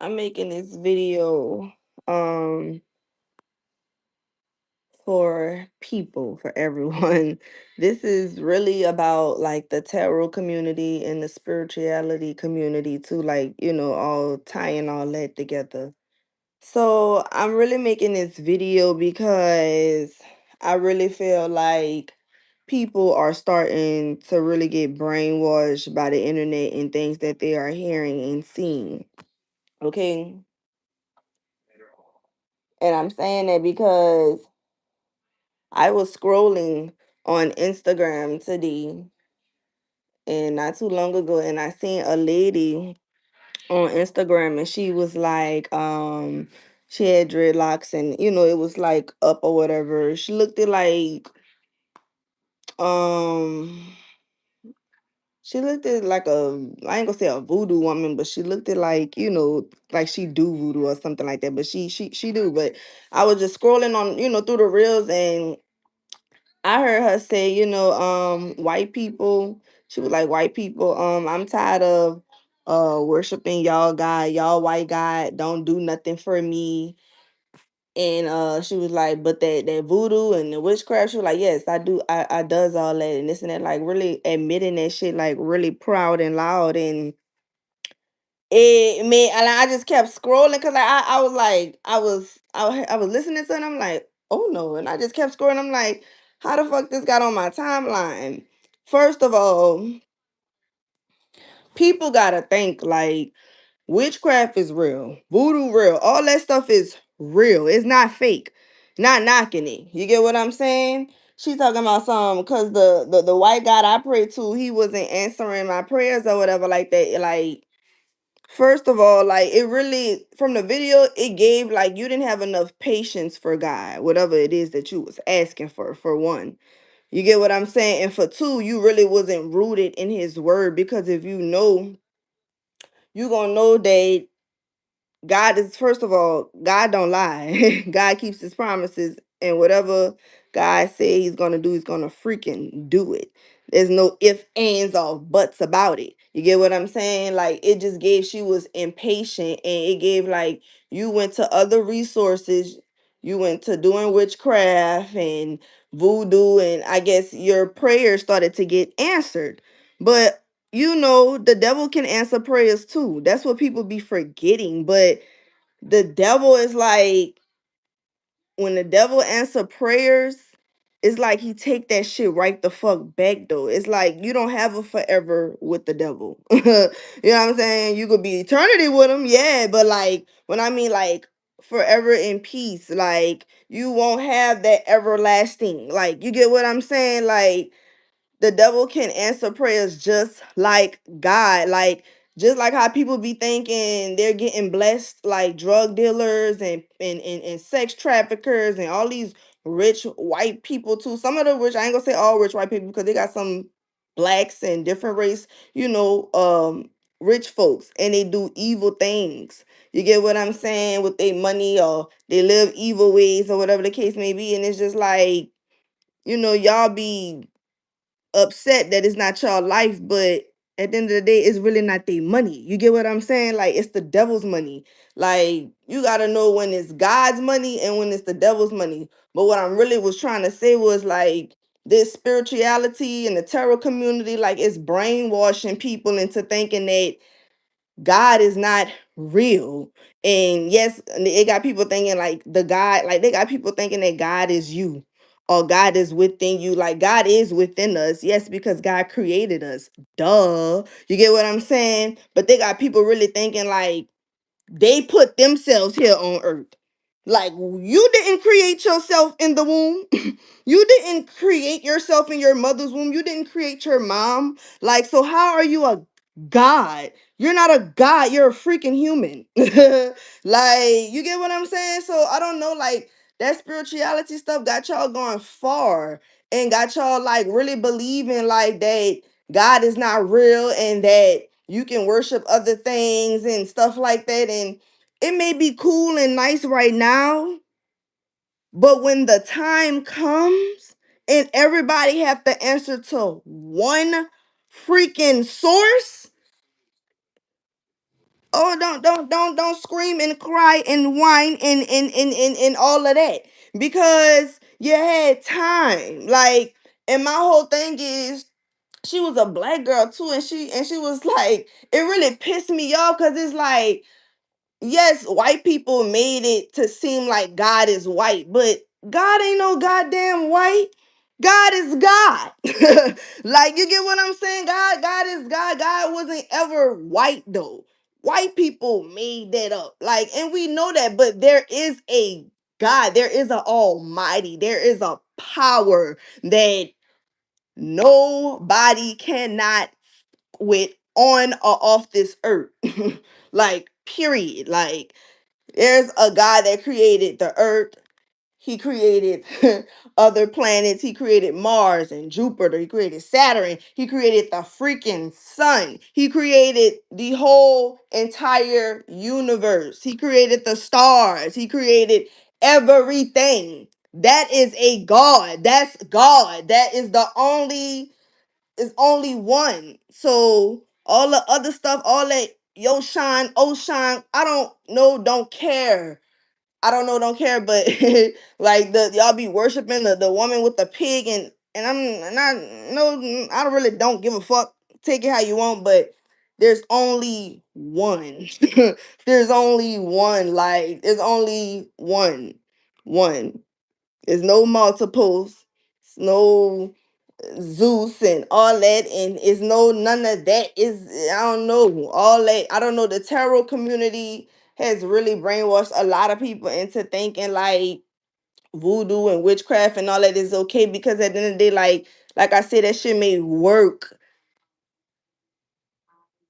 I'm making this video um for people, for everyone. This is really about like the tarot community and the spirituality community too, like, all tying all that together. So, I'm really making this video because I really feel like people are starting to really get brainwashed by the internet and things that they are hearing and seeing. Okay? And I'm saying that because I was scrolling on Instagram today and not too long ago, and I seen a lady on Instagram, and she was like, she had dreadlocks, and it was like up or whatever. She looked at like um she looked at like I ain't gonna say a voodoo woman, but she looked at like, like she do voodoo or something like that. But she do. But I was just scrolling on, through the reels, and I heard her say, white people. She was like, white people, I'm tired of worshiping y'all God, y'all white God don't do nothing for me. And she was like, but that voodoo and the witchcraft, she was like, yes, I do, I does all that and this and that, like really admitting that shit, like really proud and loud. And it made, and I just kept scrolling because like I was like, I was listening to it and I'm like, oh no. And I just kept scrolling. I'm like, how the fuck this got on my timeline? First of all, people gotta think like witchcraft is real, voodoo real, all that stuff is real. It's not fake. Not knocking it. You get what I'm saying? She talking about some because the white God I pray to, he wasn't answering my prayers or whatever like that. Like, first of all, like it really from the video, it gave like you didn't have enough patience for God, whatever it is that you was asking for one. You get what I'm saying? And for two, you really wasn't rooted in his word because if you know, you gonna know that God is, first of all, God don't lie. God keeps his promises, and whatever God say he's gonna do, he's gonna freaking do it. There's no ifs, ands, or buts about it. You get what I'm saying? Like it just gave, she was impatient, and it gave like you went to other resources, you went to doing witchcraft and voodoo, and I guess your prayers started to get answered. But the devil can answer prayers too. That's what people be forgetting. But the devil is like, when the devil answer prayers, it's like he take that shit right the fuck back though. It's like you don't have a forever with the devil. You know what I'm saying? You could be eternity with him, yeah, but like when I mean like forever in peace, like you won't have that everlasting. Like you get what I'm saying? Like the devil can answer prayers just like God. Like just like how people be thinking they're getting blessed, like drug dealers and sex traffickers and all these rich white people too. Some of the rich, I ain't gonna say all rich white people because they got some blacks and different race, rich folks, and they do evil things. You get what I'm saying? With their money, or they live evil ways or whatever the case may be. And it's just like, y'all be upset that it's not y'all life, but at the end of the day, it's really not their money. You get what I'm saying? Like it's the devil's money. Like you gotta know when it's God's money and when it's the devil's money. But what I'm really was trying to say was like this spirituality and the tarot community, like it's brainwashing people into thinking that God is not real. And yes, it got people thinking like they got people thinking that God is you or God is within you. Like God is within us. Yes, because God created us. Duh. You get what I'm saying? But they got people really thinking like they put themselves here on earth. Like you didn't create yourself in the womb. You didn't create yourself in your mother's womb. You didn't create your mom. Like, so how are you a god? You're not a god. You're a freaking human. Like, you get what I'm saying? So I don't know. Like that spirituality stuff got y'all going far and got y'all like really believing like that God is not real and that you can worship other things and stuff like that. And it may be cool and nice right now, but when the time comes and everybody have to answer to one freaking source, Oh, don't scream and cry and whine and all of that because you had time. Like, and my whole thing is she was a black girl too, and she was like, it really pissed me off because it's like, yes, white people made it to seem like God is white, but God ain't no goddamn white. God is God. Like, you get what I'm saying? God is God. God wasn't ever white though. White people made that up. Like, and we know that, but there is a God. There is an almighty. There is a power that nobody cannot with on or off this earth. Like, period. Like, there's a God that created the earth. He created other planets. He created Mars and Jupiter. He created Saturn. He created the freaking sun. He created the whole entire universe. He created the stars. He created everything. That is a God. That's God. That is the only is only one. So all the other stuff, all that yo shine, oh shine, I don't know, don't care. I don't know, don't care, but like the y'all be worshiping the woman with the pig and I'm not no I don't really don't give a fuck. Take it how you want, but there's only one. There's only one. Like there's only one. One. There's no multiples. It's no Zeus and all that, and it's no none of that is I don't know all that. I don't know. The tarot community has really brainwashed a lot of people into thinking like voodoo and witchcraft and all that is okay because at the end of the day, like I said, that shit may work,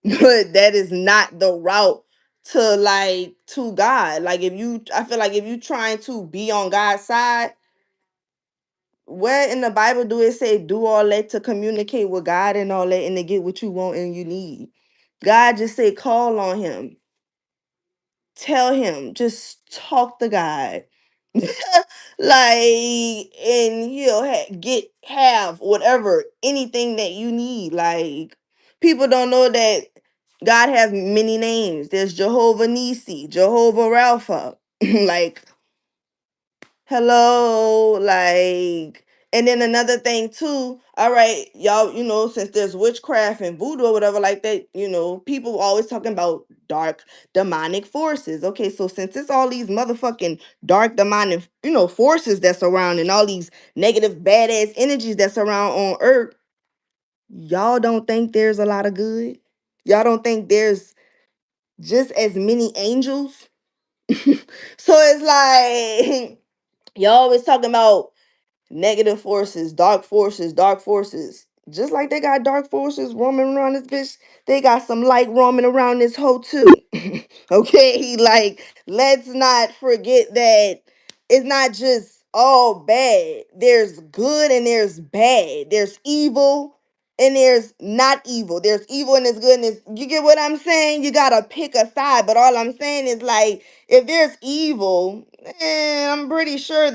but that is not the route to like to God. Like if you, I feel like if you trying to be on God's side, where in the Bible do it say do all that to communicate with God and all that and to get what you want and you need? God just say call on him. Tell him. Just talk to God. Like and he'll get have whatever anything that you need. Like people don't know that God has many names. There's Jehovah Nisi, Jehovah Rapha. Like hello, like, and then another thing too. All right, y'all, since there's witchcraft and voodoo or whatever like that, people always talking about dark demonic forces. Okay, so since it's all these motherfucking dark demonic, forces that's around and all these negative badass energies that's around on earth, y'all don't think there's a lot of good? Y'all don't think there's just as many angels? So it's like y'all always talking about negative forces, dark forces. Just like they got dark forces roaming around this bitch, they got some light roaming around this hoe too. Okay, like let's not forget that it's not just all bad. There's good and there's bad. There's evil and there's not evil. There's evil and there's good and you get what I'm saying? You gotta pick a side. But all I'm saying is like if there's evil, I'm pretty sure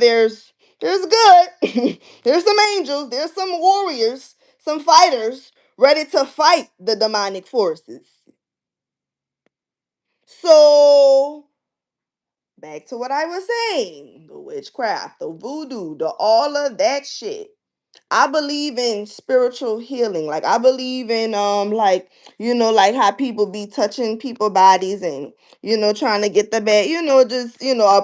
there's good. There's some angels. There's some warriors, some fighters ready to fight the demonic forces. So, back to what I was saying the witchcraft, the voodoo, the all of that shit. I believe in spiritual healing. Like I believe in like like how people be touching people bodies and trying to get the bed, just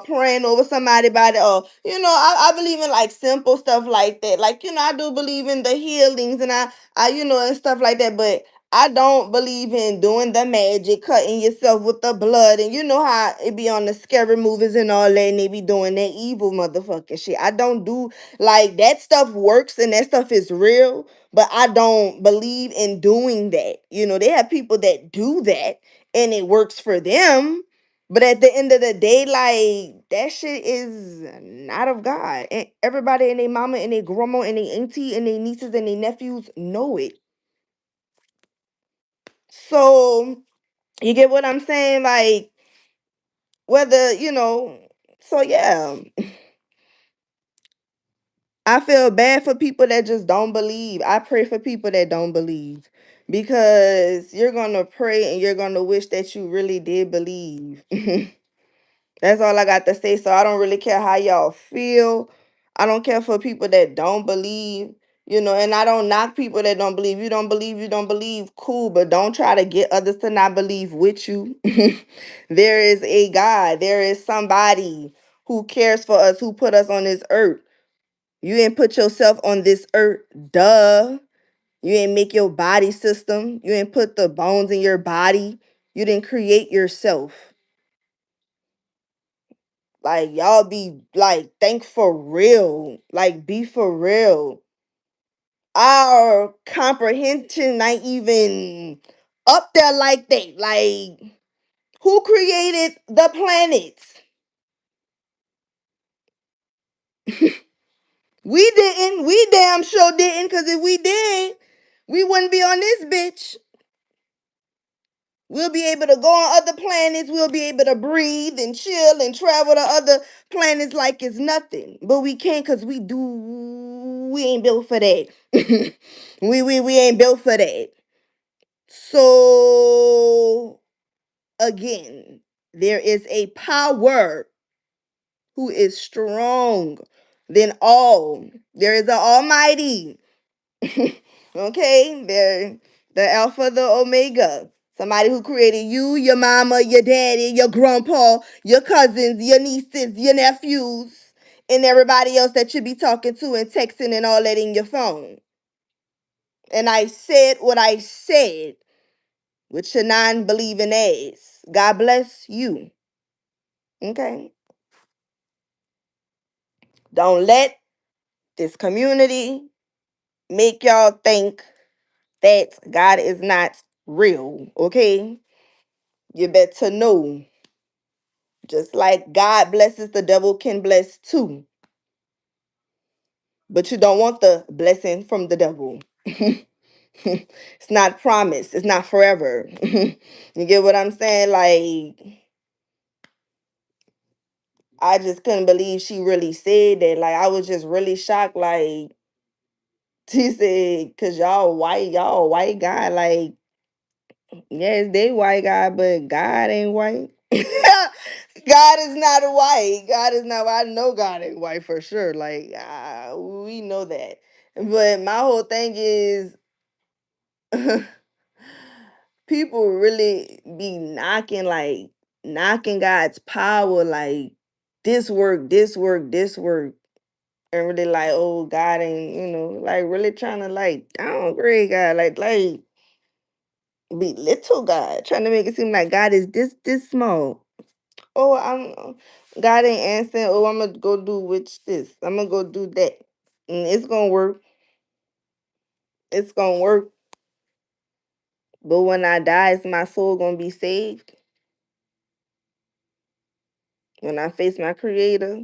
praying over somebody body or I believe in like simple stuff like that. Like I do believe in the healings and I and stuff like that, but I don't believe in doing the magic, cutting yourself with the blood, and you know how it be on the scary movies and all that, and they be doing that evil motherfucking shit. I don't do like that stuff works and that stuff is real, but I don't believe in doing that. They have people that do that and it works for them. But at the end of the day, like that shit is not of God. And everybody and their mama and their grandma and their auntie and their nieces and their nephews know it. So you get what I'm saying? Like whether, so yeah. I feel bad for people that just don't believe. I pray for people that don't believe. because you're gonna pray and you're gonna wish that you really did believe. That's all I got to say. So I don't really care how y'all feel. I don't care for people that don't believe, and I don't knock people that don't believe. You don't believe, you don't believe, cool, but don't try to get others to not believe with you. There is a God, there is somebody who cares for us, who put us on this earth. You ain't put yourself on this earth, duh. You ain't make your body system. You ain't put the bones in your body. You didn't create yourself. Like y'all be like, think for real. Like be for real. Our comprehension not even up there like that. Like who created the planets? We didn't. We damn sure didn't. Cause if we did, we wouldn't be on this bitch. We'll be able to go on other planets. We'll be able to breathe and chill and travel to other planets like it's nothing. But we can't because we ain't built for that. We ain't built for that. So again, there is a power who is strong than all. There is an almighty. Okay, they're the Alpha, the Omega. Somebody who created you, your mama, your daddy, your grandpa, your cousins, your nieces, your nephews, and everybody else that you be talking to and texting and all that in your phone. And I said what I said with your non-believing ass. God bless you. Okay. Don't let this community make y'all think that God is not real. Okay. You better know. Just like God blesses, the devil can bless too. But you don't want the blessing from the devil. It's not promised. It's not forever. You get what I'm saying? Like, I just couldn't believe she really said that. Like, I was just really shocked. Like, she said, cause y'all white guy. Like, yes, they white guy, but God ain't white. God is not a white. God is not. I know God ain't white for sure. Like we know that. But my whole thing is, people really be knocking God's power. Like this work, this work, this work, and really like, oh, God ain't. Like really trying to like downgrade God. Like belittle God, trying to make it seem like God is this small. Oh, God ain't answering. Oh, I'm gonna go do which this. I'm gonna go do that. And it's gonna work. It's gonna work. But when I die, is my soul gonna be saved? When I face my creator,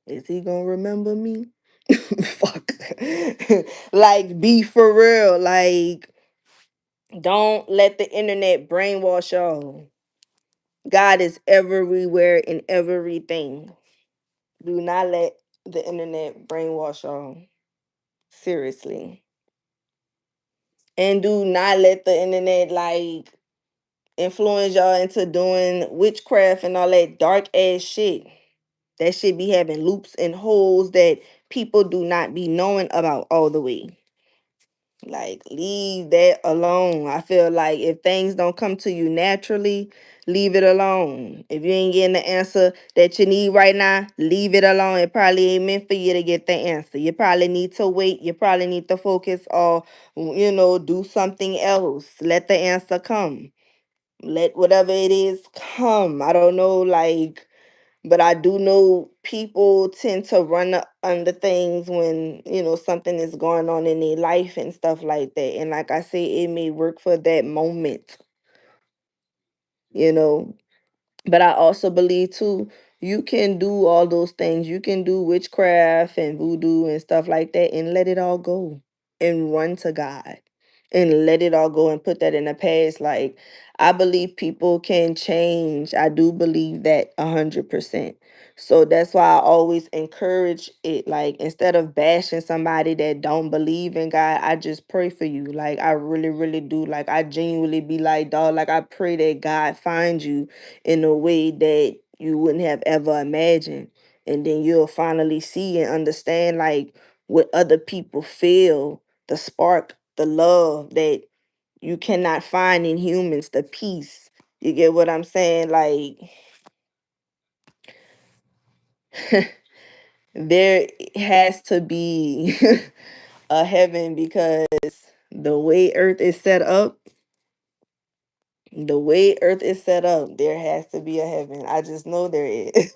is he gonna remember me? Fuck. Like, be for real. Like, don't let the internet brainwash y'all. God is everywhere in everything. Do not let the internet brainwash y'all. Seriously. And do not let the internet like influence y'all into doing witchcraft and all that dark ass shit. That shit be having loops and holes that people do not be knowing about all the way. Like, leave that alone. I feel like if things don't come to you naturally, leave it alone. If you ain't getting the answer that you need right now, leave it alone. It probably ain't meant for you to get the answer. You probably need to wait. You probably need to focus or, do something else. Let the answer come. Let whatever it is come. I don't know, like, but I do know people tend to run under things when, something is going on in their life and stuff like that. And like I say, it may work for that moment, you know. But I also believe too, you can do all those things. You can do witchcraft and voodoo and stuff like that and let it all go and run to God. and let it all go and put that in the past. Like, I believe people can change. I do believe that 100%. So that's why I always encourage it. Like, instead of bashing somebody that don't believe in God, I just pray for you. Like, I really, really do. Like, I genuinely be like, dog, like, I pray that God finds you in a way that you wouldn't have ever imagined. And then you'll finally see and understand, like, what other people feel, the spark, the love that you cannot find in humans, the peace. You get what I'm saying? Like, there has to be a heaven, because the way earth is set up, there has to be a heaven. I just know there is.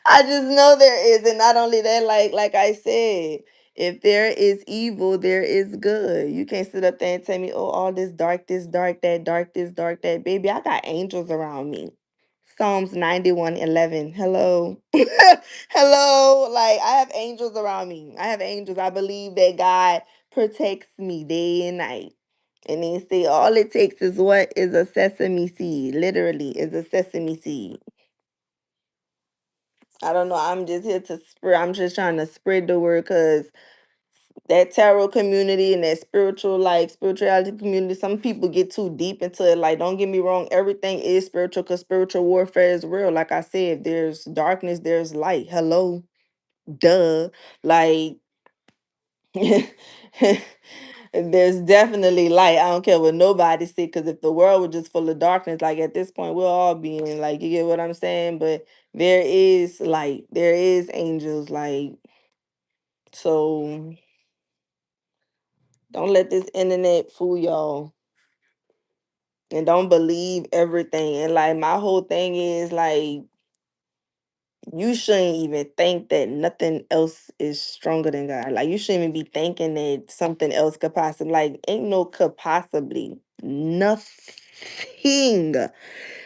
I just know there is. And not only that, like I said, if there is evil, there is good. You can't sit up there and tell me, oh, all this dark, that dark, this dark, that. Baby, I got angels around me. Psalms 91:11. Hello. Hello. Like, I have angels around me. I have angels. I believe that God protects me day and night. And they say all it takes is what? Is a sesame seed. Literally, is a sesame seed. I don't know. I'm just here to spread. I'm just trying to spread the word, because that tarot community and that spirituality community, some people get too deep into it. Like, don't get me wrong, everything is spiritual, because spiritual warfare is real. Like I said, there's darkness, there's light. Hello. Duh. Like, there's definitely light. I don't care what nobody say, because if the world was just full of darkness, like, at this point, we'll all be in, like, you get what I'm saying? But there is light. There is angels. Like, so don't let this internet fool y'all. And don't believe everything. And like, my whole thing is, like, you shouldn't even think that nothing else is stronger than God. Like, you shouldn't even be thinking that something else could possibly, like, ain't no could possibly. Nothing.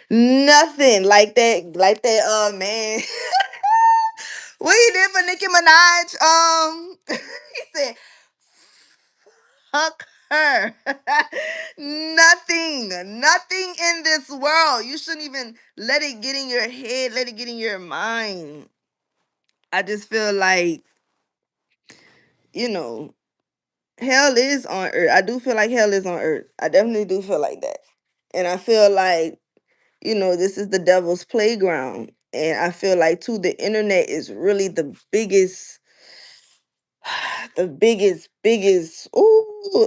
Nothing like that, man. What he did for Nicki Minaj? He said, fuck her. Nothing in this world. You shouldn't even let it get in your head, let it get in your mind. I just feel like, you know, hell is on earth. I do feel like hell is on earth. I definitely do feel like that. And I feel like, this is the devil's playground. And I feel like, too, the internet is really the biggest,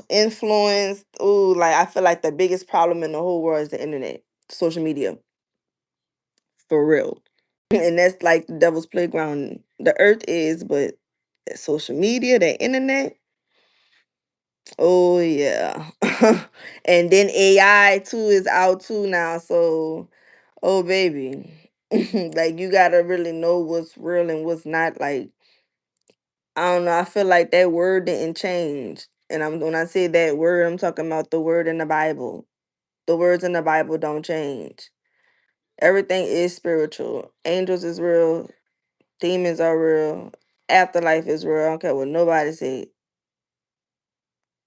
influence. Ooh, like, I feel like the biggest problem in the whole world is the internet, social media, for real. And that's like the devil's playground. The earth is, but that social media, that internet, oh yeah. And then AI too is out too now. So, oh baby. Like, you gotta really know what's real and what's not. Like, I don't know. I feel like that word didn't change. And when I say that word, I'm talking about the word in the Bible. The words in the Bible don't change. Everything is spiritual. Angels is real. Demons are real. Afterlife is real. I don't care what nobody say.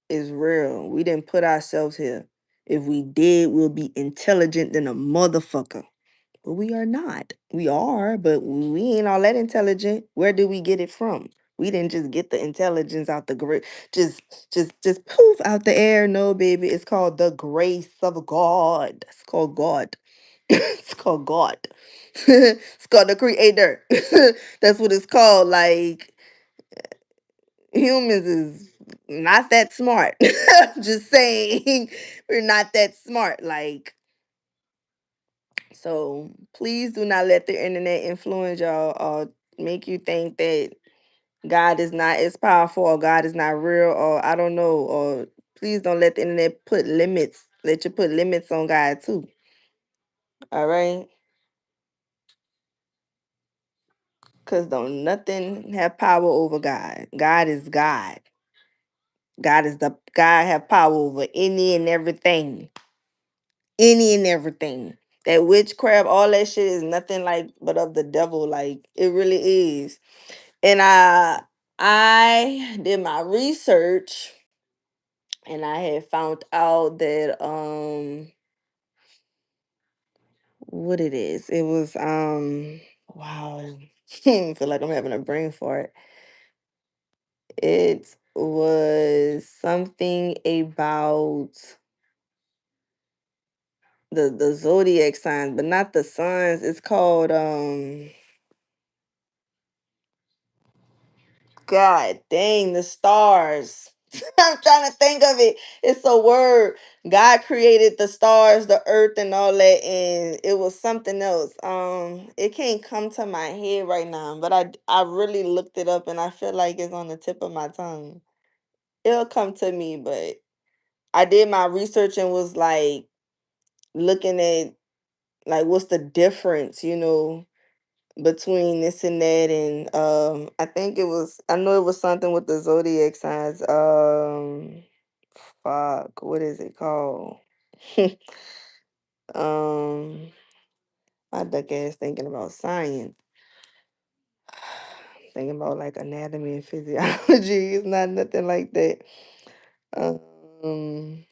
Is real. We didn't put ourselves here. If we did, we'll be intelligent than a motherfucker. But we are not. We are, but we ain't all that intelligent. Where did we get it from? We didn't just get the intelligence out the great, just poof out the air. No, baby, it's called the grace of God. It's called God. It's called God. It's called the Creator. That's what it's called. Like, humans is not that smart. Just saying, we're not that smart. Like, so please do not let the internet influence y'all or make you think that God is not as powerful, or God is not real, or I don't know, or please don't let the internet put limits. Let you put limits on God too. All right? Because don't nothing have power over God. God is God. God have power over any and everything. Any and everything. That witchcraft, all that shit is nothing like but of the devil. Like, it really is. And I did my research and I had found out that what it is. It was wow. I feel like I'm having a brain fart. It was something about the zodiac signs, but not the signs. It's called God dang, the stars. I'm trying to think of it. It's a word. God created the stars, the earth, and all that, and it was something else. It can't come to my head right now, but I really looked it up, and I feel like it's on the tip of my tongue. It'll come to me, but I did my research and was like looking at like what's the difference, between this and that, and I know it was something with the zodiac signs. Fuck, what is it called? um my duck ass thinking about science. Thinking about like anatomy and physiology. It's not nothing like that. Um,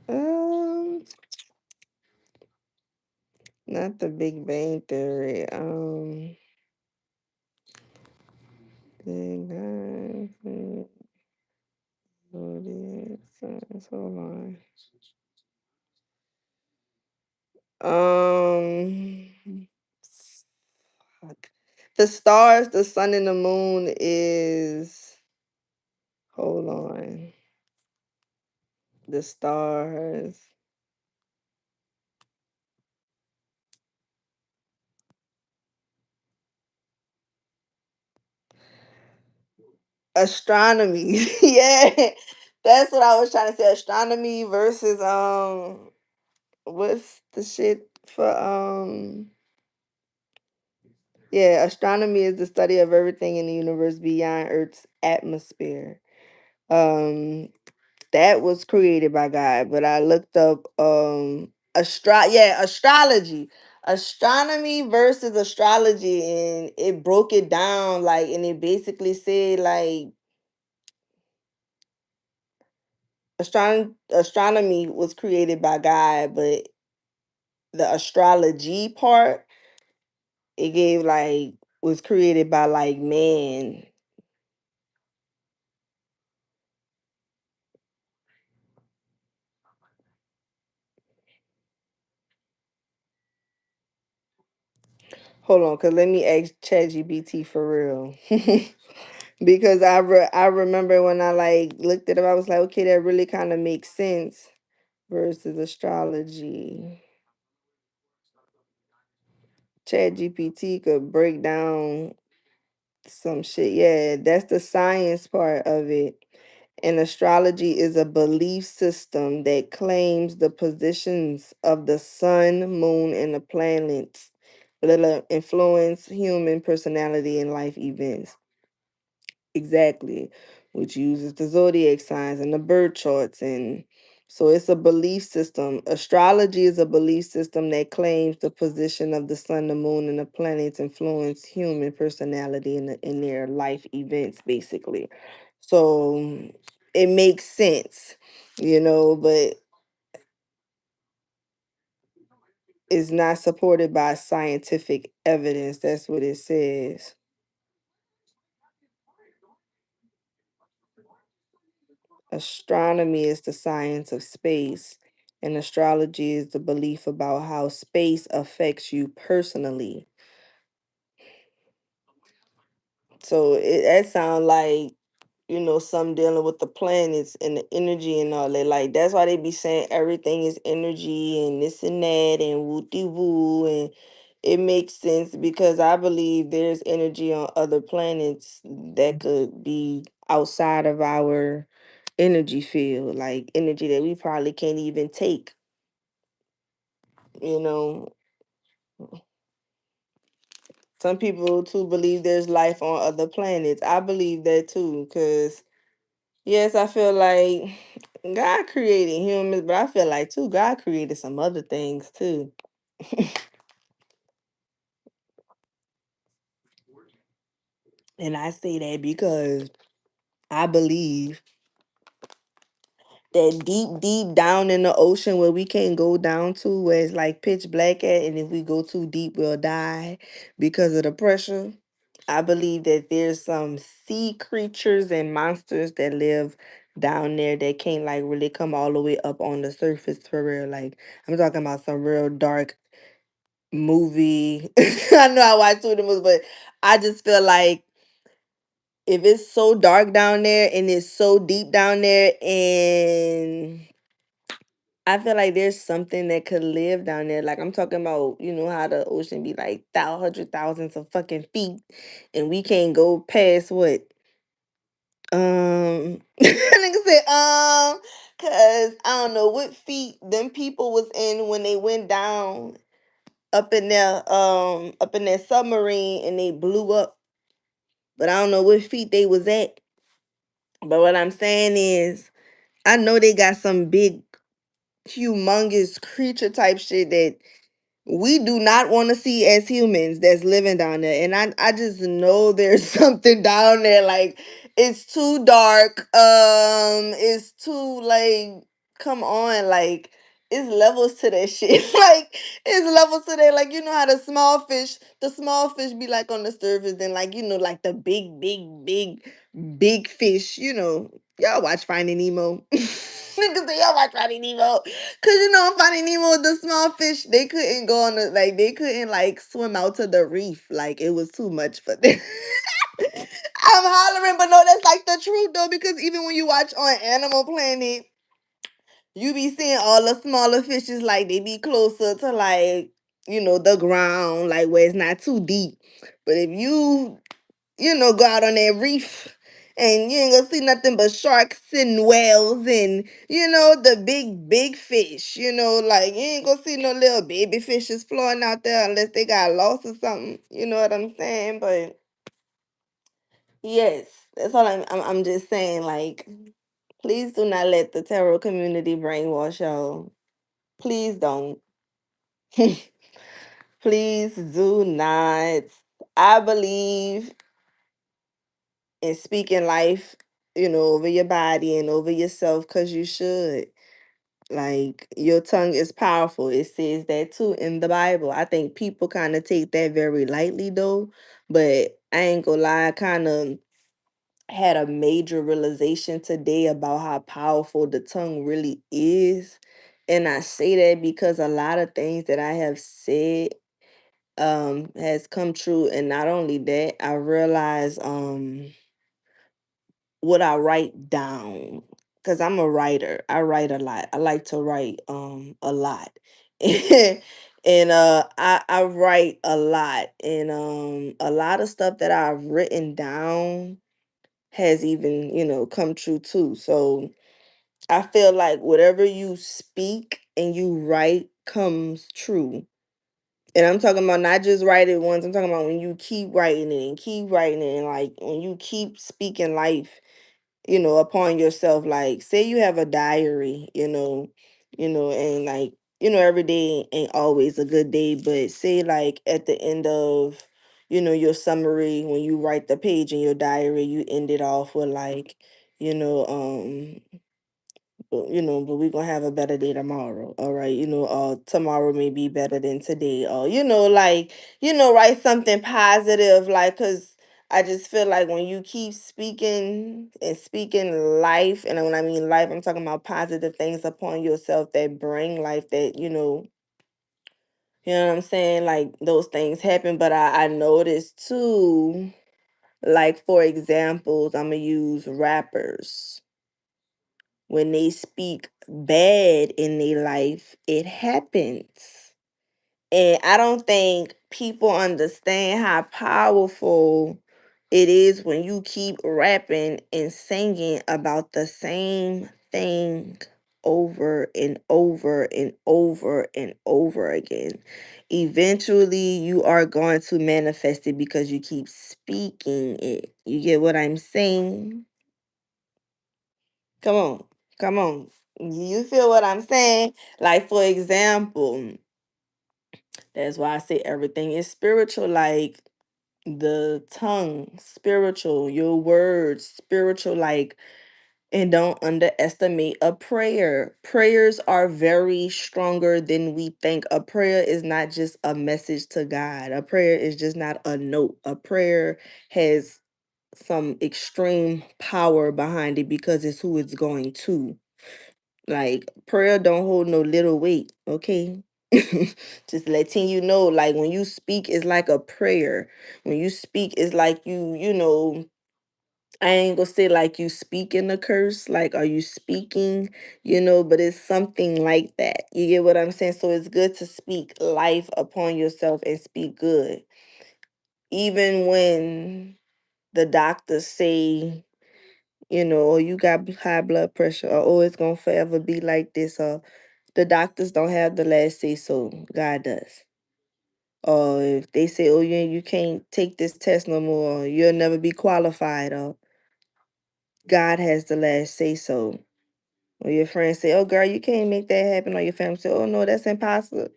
um not the Big Bang Theory. Big Bang Zodiac signs. Hold on. Um, fuck. The stars, the sun and the moon is. Hold on. The stars. Astronomy. Yeah. That's what I was trying to say. Astronomy versus what's the shit for yeah, astronomy is the study of everything in the universe beyond Earth's atmosphere. Um that was created by God, but I looked up astrology. Astronomy versus astrology, and it broke it down like, and it basically said like astronomy was created by God, but the astrology part, it gave like was created by like man. Hold on, cause let me ask ChatGPT for real. Because I remember when I like looked it up, I was like, okay, that really kind of makes sense versus astrology. ChatGPT could break down some shit. Yeah, that's the science part of it. And astrology is a belief system that claims the positions of the sun, moon, and the planets that influence human personality and life events. Exactly, which uses the zodiac signs and the bird charts. And so it's a belief system. Astrology is a belief system that claims the position of the sun, the moon, and the planets influence human personality in their life events, basically. So it makes sense, but it's not supported by scientific evidence. That's what it says. Astronomy is the science of space, and astrology is the belief about how space affects you personally. So that sounds like, some dealing with the planets and the energy and all that. Like that's why they be saying everything is energy and this and that and woo woo, and it makes sense because I believe there's energy on other planets that could be outside of our energy field, like energy that we probably can't even take, you know. Some people too believe there's life on other planets. I believe that too, because yes, I feel like God created humans, but I feel like too God created some other things too. And I say that because I believe that deep, deep down in the ocean where we can't go down to, where it's like pitch black at, and if we go too deep, we'll die because of the pressure. I believe that there's some sea creatures and monsters that live down there that can't like really come all the way up on the surface for real. Like I'm talking about some real dark movie. I know I watched two of the movies, but I just feel like if it's so dark down there and it's so deep down there, and I feel like there's something that could live down there. Like I'm talking about, you know how the ocean be like hundred thousands of fucking feet, and we can't go past what nigga said cause I don't know what feet them people was in when they went down up in that submarine and they blew up. But I don't know what feet they was at. But what I'm saying is I know they got some big humongous creature type shit that we do not want to see as humans that's living down there. And I just know there's something down there. Like it's too dark. It's too like come on, like it's levels to that shit. Like it's levels to that. Like you know how the small fish be like on the surface, then like you know, like the big, big, big, big fish, you know. Y'all watch Finding Nemo. Niggas say y'all watch Finding Nemo. Cause you know, Finding Nemo, the small fish, they couldn't go on the like they couldn't like swim out to the reef. Like it was too much for them. I'm hollering, but no, that's like the truth though, because even when you watch on Animal Planet, you be seeing all the smaller fishes like they be closer to like, you know, the ground, like where it's not too deep. But if you know, go out on that reef and you ain't gonna see nothing but sharks and whales and, you know, the big, big fish. You know, like you ain't gonna see no little baby fishes floating out there unless they got lost or something. You know what I'm saying? But yes, that's all I'm just saying. Like, please do not let the tarot community brainwash y'all. Please don't. Please do not. I believe and speaking life, you know, over your body and over yourself because you should. Like, your tongue is powerful. It says that too in the Bible. I think people kind of take that very lightly, though. But I ain't gonna lie, I kind of had a major realization today about how powerful the tongue really is. And I say that because a lot of things that I have said has come true. And not only that, I realize what I write down because I'm a writer. I write a lot. I like to write a lot. And I write a lot and a lot of stuff that I've written down has even, you know, come true too. So I feel like whatever you speak and you write comes true. And I'm talking about not just write it once. I'm talking about when you keep writing it and keep writing it and like when you keep speaking life, you know, upon yourself. Like say you have a diary, and like, you know, every day ain't always a good day, but say like at the end of, you know, your summary, when you write the page in your diary, you end it off with like, you know, but we're gonna have a better day tomorrow. All right. Tomorrow may be better than today. Or, like, write something positive, like, cause I just feel like when you keep speaking and speaking life, and when I mean life, I'm talking about positive things upon yourself that bring life that, what I'm saying? Like those things happen. But I noticed too, like for examples, I'm gonna use rappers when they speak bad in their life, it happens. And I don't think people understand how powerful it is when you keep rapping and singing about the same thing over and over and over and over again. Eventually, you are going to manifest it because you keep speaking it. You get what I'm saying? Come on. Come on. You feel what I'm saying? Like, for example, that's why I say everything is spiritual. Like, the tongue, spiritual, your words, spiritual, like, and don't underestimate a prayer. Prayers are very stronger than we think. A prayer is not just a message to God. A prayer is just not a note. A prayer has some extreme power behind it because it's who it's going to. Like, prayer don't hold no little weight, okay? Just letting you know, like, when you speak is like a prayer. When you speak is like I ain't gonna say like you speaking a curse, like are you speaking, but it's something like that. You get what I'm saying? So it's good to speak life upon yourself and speak good. Even when the doctors say, oh, you got high blood pressure, or oh, it's gonna forever be like this, or the doctors don't have the last say, so God does. Or if they say, oh, you can't take this test no more, or you'll never be qualified, or God has the last say so. Or your friends say, oh, girl, you can't make that happen. Or your family say, oh, no, that's impossible.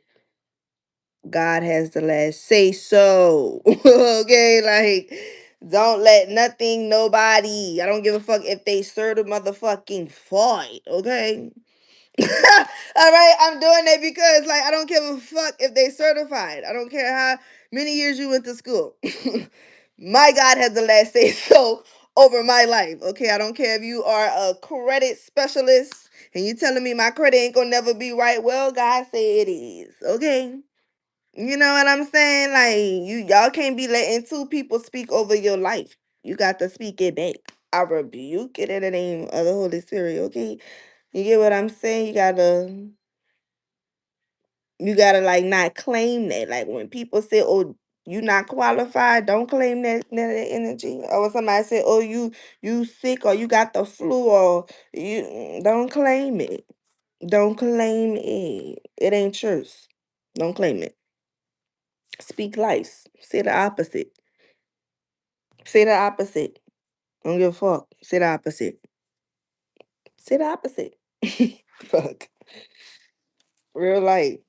God has the last say so. Okay, like, don't let nothing, nobody, I don't give a fuck if they serve the motherfucking fight, okay? All right, I'm doing that because, like, I don't give a fuck if they certified. I don't care how many years you went to school. My God has the last say so over my life. Okay, I don't care if you are a credit specialist and you telling me my credit ain't gonna never be right. Well, God say it is. Okay. You know what I'm saying? Like, y'all can't be letting two people speak over your life. You got to speak it back. I rebuke it in the name of the Holy Spirit, okay? You get what I'm saying? You gotta like not claim that. Like when people say, oh, you not qualified, don't claim that energy. Or when somebody say, oh, you sick, or you got the flu, or you don't claim it. Don't claim it. It ain't yours. Don't claim it. Speak life. Say the opposite. Say the opposite. Don't give a fuck. Say the opposite. Say the opposite. Fuck. Real life.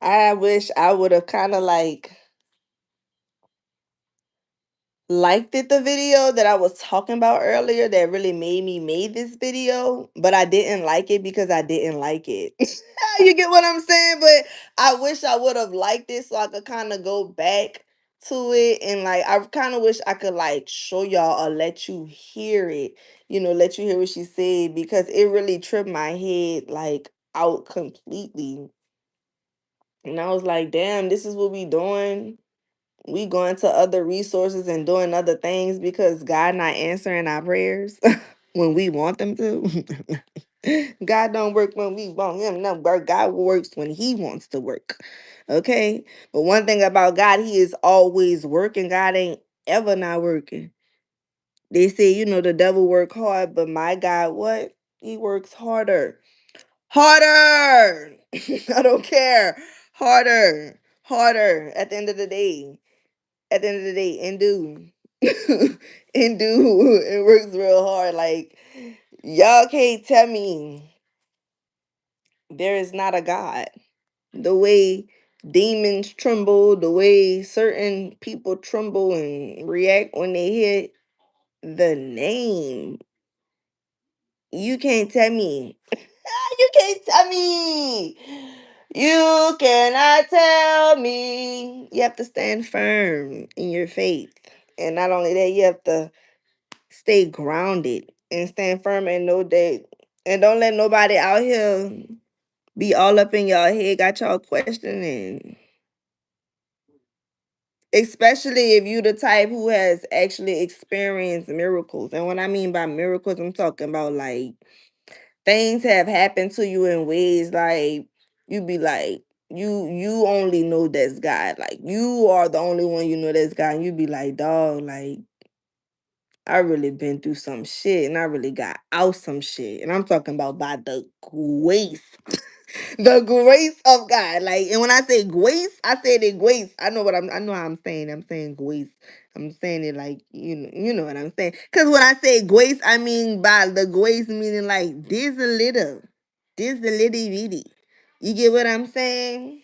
I wish I would have kind of like liked it, the video that I was talking about earlier that really made me made this video, but I didn't like it because I didn't like it. You get what I'm saying? But I wish I would have liked it so I could kind of go back to it, and like I kind of wish I could like show y'all or let you hear it, let you hear what she said, because it really tripped my head like out completely. And I was like, damn, this is what we doing. We going to other resources and doing other things because God not answering our prayers when we want them to. God don't work when we want him. No, God works when he wants to work. Okay? But one thing about God, he is always working. God ain't ever not working. They say, the devil work hard, but my God, what? He works harder. Harder! I don't care. Harder. Harder at the end of the day. At the end of the day, and do and do it works real hard. Like, y'all can't tell me there is not a God. The way demons tremble, the way certain people tremble and react when they hear the name, you can't tell me. You can't tell me. You cannot tell me. You have to stand firm in your faith. And not only that, you have to stay grounded and stand firm and know that, and don't let nobody out here be all up in y'all head, got y'all questioning. Especially if you the type who has actually experienced miracles. And what I mean by miracles, I'm talking about like things have happened to you in ways like you be like, you only know that's God. Like you are the only one you know that's God. And you be like, dog, like I really been through some shit and I really got out some shit. And I'm talking about by the grace. The grace of God. Like, and when I say grace, I say the grace. I know how I'm saying. I'm saying grace. I'm saying it like, you know what I'm saying. Cause when I say grace, I mean by the grace meaning like this a little. This a little bitty. You get what I'm saying?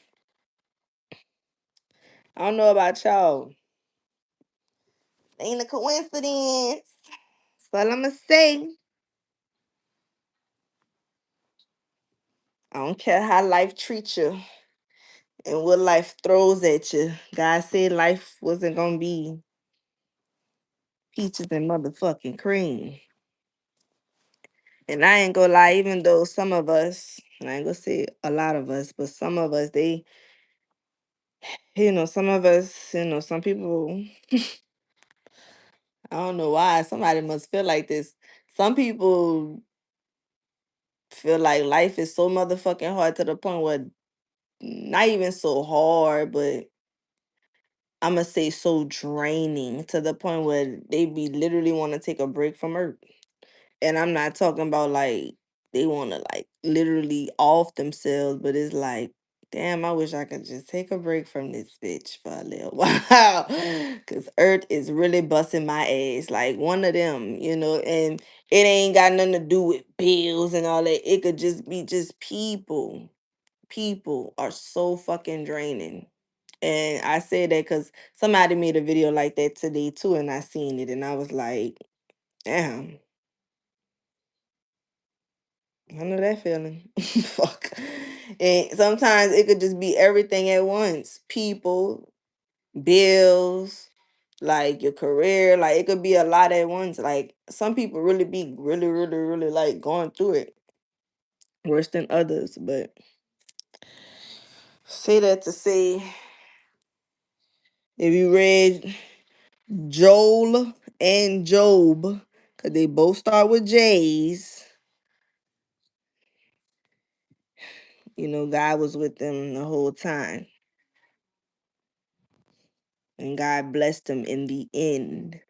I don't know about y'all. Ain't a coincidence. That's all I'ma say. I don't care how life treats you and what life throws at you. God said life wasn't gonna be peaches and motherfucking cream. And I ain't gonna lie, even though some of us, and I ain't gonna say a lot of us, but some of us, some of us, some people, I don't know why, somebody must feel like this. Some people feel like life is so motherfucking hard to the point where not even so hard, but I'm gonna say so draining to the point where they be literally want to take a break from Earth. And I'm not talking about like they want to like literally off themselves, but it's like, damn, I wish I could just take a break from this bitch for a little while. Cause Earth is really busting my ass. Like one of them, and it ain't got nothing to do with bills and all that. It could just be just people. People are so fucking draining. And I say that because somebody made a video like that today too, and I seen it, and I was like, damn, I know that feeling. Fuck. And sometimes it could just be everything at once. People, bills, like your career, like it could be a lot at once. Like some people really be really, really, really like going through it worse than others. But say that to say, if you read Joel and Job, because they both start with J's, God was with them the whole time. And God blessed them in the end.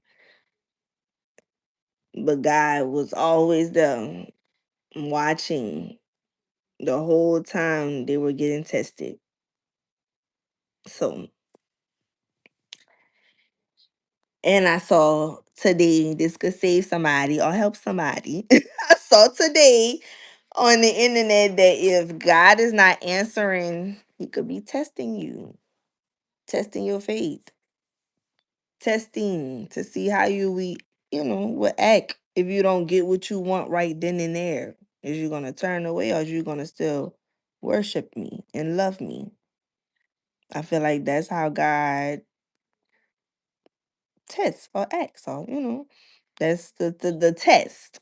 But God was always there watching the whole time they were getting tested. So, and I saw today, this could save somebody or help somebody. I saw today on the internet that if God is not answering, he could be testing you, testing your faith, testing to see how will act if you don't get what you want right then and there. Is you gonna turn away or is you gonna still worship me and love me? I feel like that's how God tests or acts, or that's the test.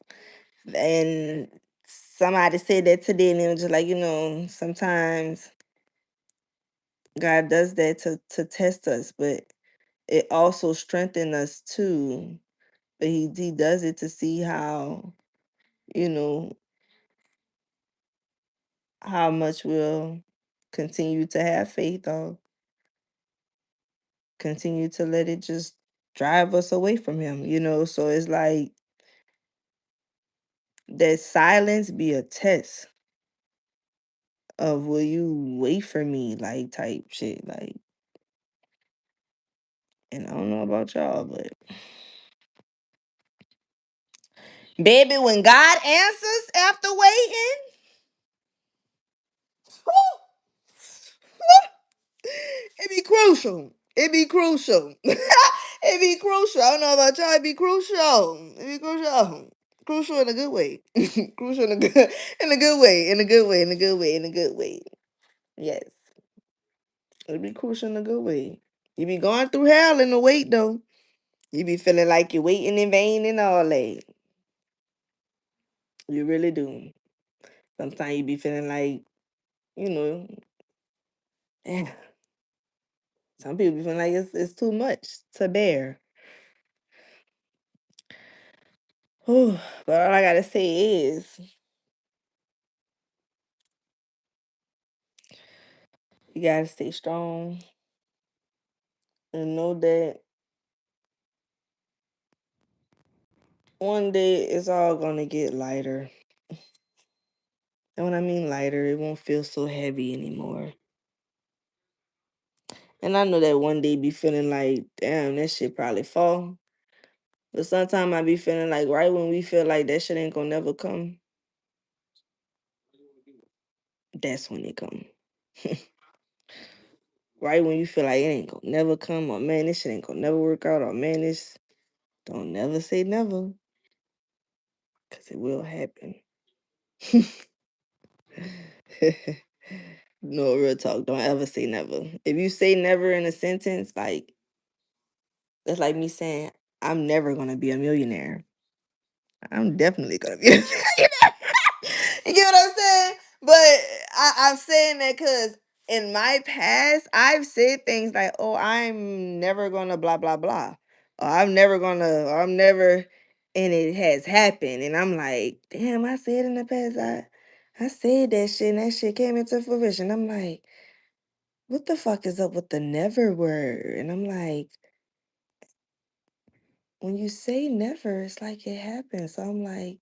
And somebody said that today, and it was just like, sometimes God does that to test us, but it also strengthens us too. But he does it to see you know, how much we'll continue to have faith or continue to let it just drive us away from him. So it's like that silence be a test of will you wait for me, like type shit. Like, and I don't know about y'all, but baby, when God answers after waiting, it be crucial. It be crucial. It be crucial. I don't know about y'all. It be crucial. It be crucial. Crucial in a good way. Crucial in a good way. In a good way. In a good way. In a good way. Yes. It be crucial in a good way. You be going through hell in the wait though. You be feeling like you're waiting in vain and all that. You really do. Sometimes you be feeling like, you know, eh, some people be feeling like it's too much to bear. Whew. But all I gotta say is you gotta stay strong and know that one day it's all gonna get lighter. And when I mean lighter, it won't feel so heavy anymore. And I know that one day be feeling like, damn, that shit probably fall. But sometimes I be feeling like right when we feel like that shit ain't gonna never come, that's when it come. Right when you feel like it ain't gonna never come, or man, this shit ain't gonna never work out, or man, this don't never say never, cause it will happen. No, real talk. Don't ever say never. If you say never in a sentence, like that's like me saying, I'm never gonna be a millionaire. I'm definitely gonna be a millionaire. You get what I'm saying? But I'm saying that because in my past, I've said things like, oh, I'm never gonna blah blah blah. Or I'm never, and it has happened. And I'm like, damn, I said in the past, I said that shit and that shit came into fruition. I'm like, what the fuck is up with the never word? And I'm like, when you say never, it's like it happens. So I'm like,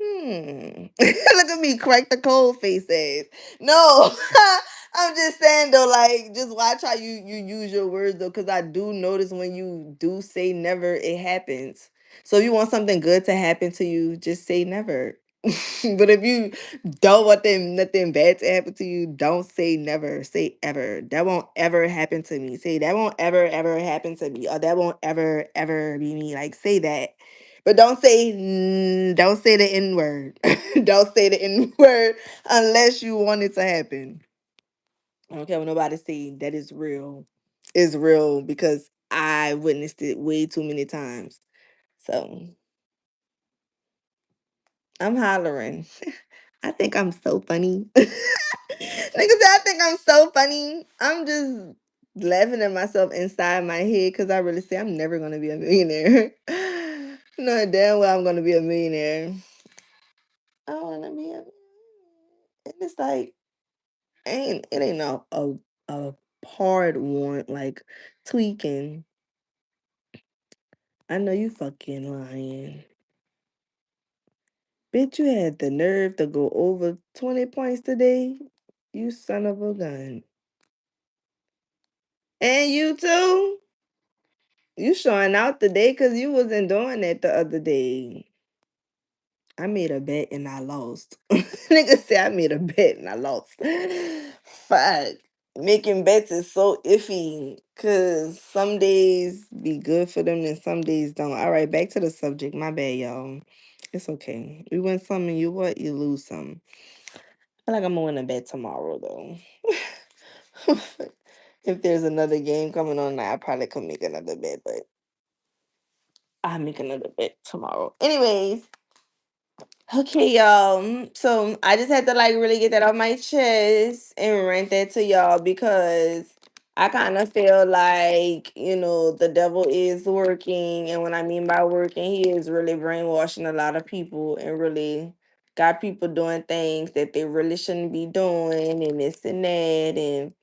Look at me, crack the cold face ass. No, I'm just saying though, like, just watch how you use your words though, because I do notice when you do say never, it happens. So if you want something good to happen to you, just say never. But if you don't want nothing bad to happen to you, don't say never. Say ever. That won't ever happen to me. Say that won't ever happen to me, or that won't ever be me. Like say that. But don't say the N word. Don't say the N word unless you want it to happen. I don't care what nobody say that is real. It's real because I witnessed it way too many times. So I'm hollering. I think I'm so funny. Niggas say I think I'm so funny. I'm just laughing at myself inside my head because I really say I'm never gonna be a millionaire. No, damn well I'm gonna be a millionaire. I wanna be a, and it's like ain't it ain't a hard one like tweaking. I know you fucking lying. Bitch, you had the nerve to go over 20 points today. You son of a gun. And you too. You showing out today because you wasn't doing that the other day. I made a bet and I lost. Nigga say I made a bet and I lost. Fuck. Making bets is so iffy because some days be good for them and some days don't. All right, back to the subject. My bad, y'all. It's okay. We win some and you what? You lose some. I feel like I'm gonna win a bet tomorrow though. If there's another game coming on, I probably could make another bet, but I'll make another bet tomorrow. Anyways, okay, y'all. So I just had to like really get that off my chest and rant that to y'all because I kind of feel like, the devil is working. And when I mean by working, he is really brainwashing a lot of people and really got people doing things that they really shouldn't be doing and this and that. And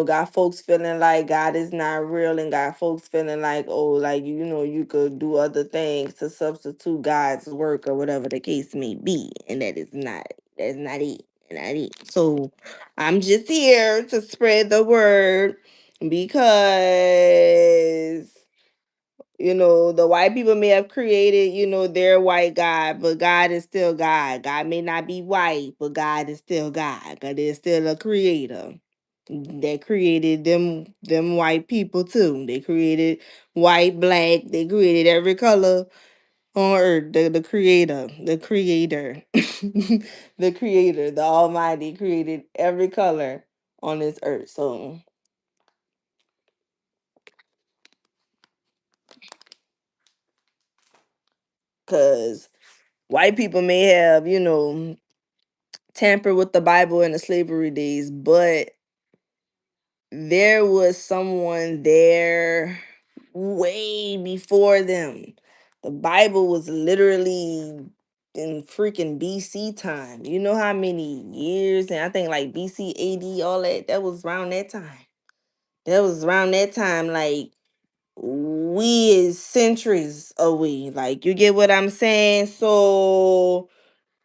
got folks feeling like God is not real and got folks feeling like, oh, like, you could do other things to substitute God's work or whatever the case may be. And that's not it. Not it. So I'm just here to spread the word because the white people may have created, their white God, but God is still God. God may not be white, but God is still God. God is still a creator that created them white people too. They created white, black, they created every color on earth. The creator, the creator, the almighty created every color on this earth. So because white people may have, tampered with the Bible in the slavery days, but there was someone there way before them. The Bible was literally in freaking BC time. You know how many years? And I think like BC, AD, all that was around that time. That was around that time. Like, we is centuries away. Like, you get what I'm saying? So,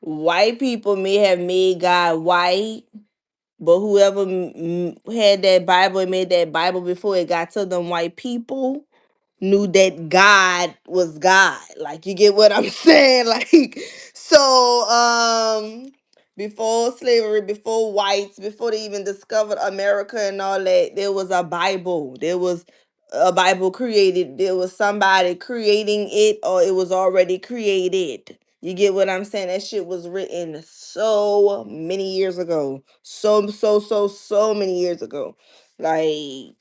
white people may have made God white, but whoever had that Bible and made that Bible before it got to them white people knew that God was God. Like, you get what I'm saying? Like, so before slavery, before whites, before they even discovered America and all that, there was a Bible. There was a Bible created. There was somebody creating it, or it was already created. You get what I'm saying? That shit was written so many years ago. So many years ago. Like,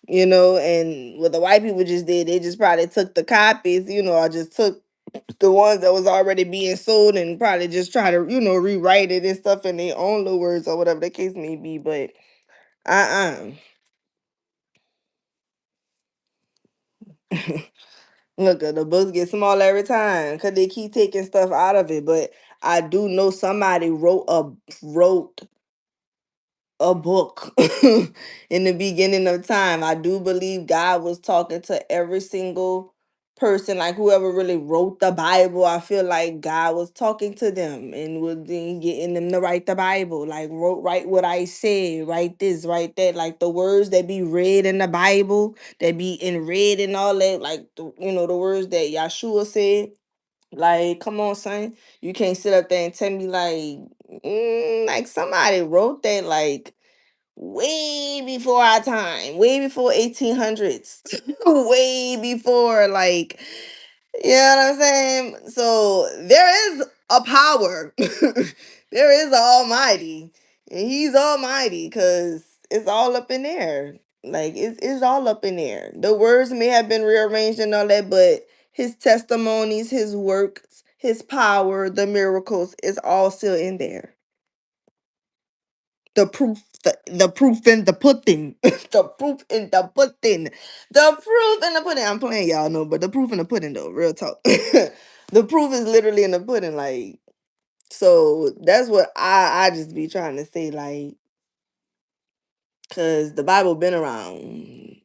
and what the white people just did, they just probably took the copies, or just took the ones that was already being sold and probably just try to, rewrite it and stuff in their own little words or whatever the case may be. But uh look, the books get smaller every time because they keep taking stuff out of it. But I do know somebody wrote a book in the beginning of time. I do believe God was talking to every single person, like whoever really wrote the Bible. I feel like God was talking to them and was then getting them to write the Bible. Like, write what I said, write this, write that. Like the words that be read in the Bible, that be in red and all that, like the words that Yahshua said. Like, come on, son. You can't sit up there and tell me like somebody wrote that like way before our time, way before 1800s, way before you know what I'm saying? So there is a power. There is an almighty. And he's almighty because it's all up in there. Like it's all up in there. The words may have been rearranged and all that, but his testimonies, his works, his power, the miracles is all still in there. The proof in the pudding. The proof in the pudding. The proof in the pudding. I'm playing, y'all know, but the proof in the pudding though, real talk. The proof is literally in the pudding, like. So that's what I just be trying to say, like, cause the Bible been around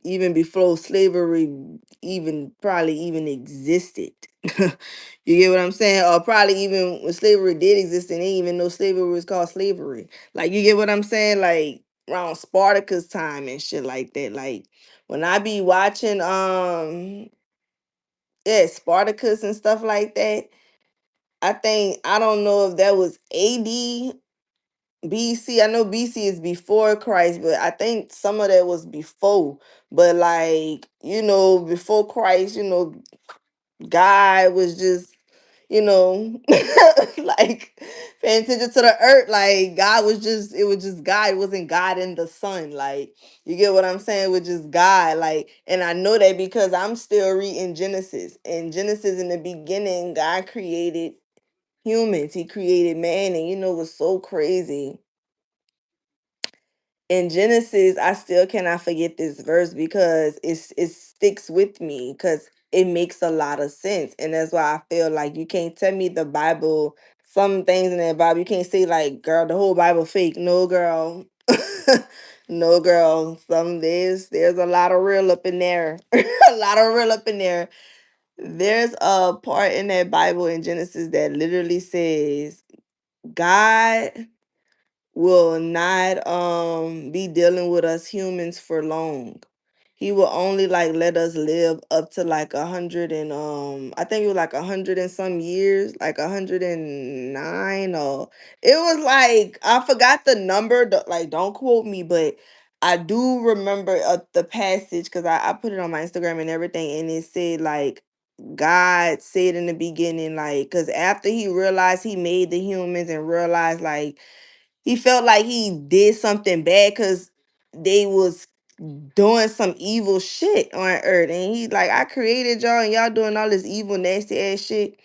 even before slavery even probably even existed. You get what I'm saying? Or probably even when slavery did exist and they didn't even know slavery was called slavery. Like, you get what I'm saying? Like around Spartacus time and shit like that. Like when I be watching yeah, Spartacus and stuff like that, I don't know if that was AD, BC. I know BC is before Christ, but I think some of that was before. But like, before Christ, God was just, like paying attention to the earth. Like God was just, it was just God. It wasn't God in the sun. Like, you get what I'm saying? It was just God. Like, and I know that because I'm still reading Genesis. And Genesis, in the beginning, God created humans. He created man. And what's so crazy? In Genesis, I still cannot forget this verse because it sticks with me because it makes a lot of sense. And that's why I feel like you can't tell me the Bible, some things in that Bible, you can't say like, girl, the whole Bible fake. No, girl. No, girl. There's a lot of real up in there. A lot of real up in there. There's a part in that Bible in Genesis that literally says God will not be dealing with us humans for long. He will only like let us live up to like 100 and I think it was like 100 and some years, like 109, or it was like I forgot the number. Like, don't quote me, but I do remember the passage because I put it on my Instagram and everything, and it said like God said in the beginning, like, because after he realized he made the humans and realized like he felt like he did something bad because they was doing some evil shit on earth. And he's like, I created y'all and y'all doing all this evil, nasty ass shit.